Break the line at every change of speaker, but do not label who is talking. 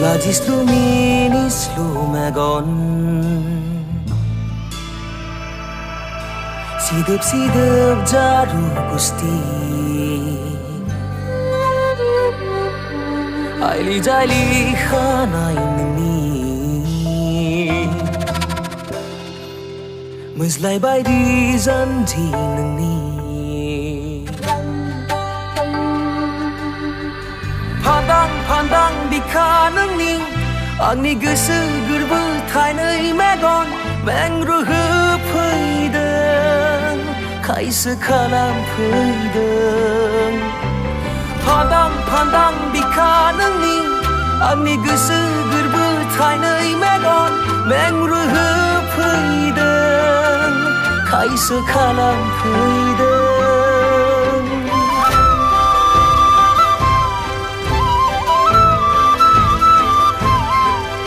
Lagi sluminis lumagon Sidap-sidap jaru gusti Aili-jaili khanai nini Mezlai baidi janji nini Pandang bika nangni Agni goso gorbo थाइनै मेगन मेंरुहोफैदों खायसो खालामफैदों Pandang बिखा नोंनि आंनि गोसो गोरबो थाइनै मेगन मेंरुहोफैदों खायसो खालामफैदों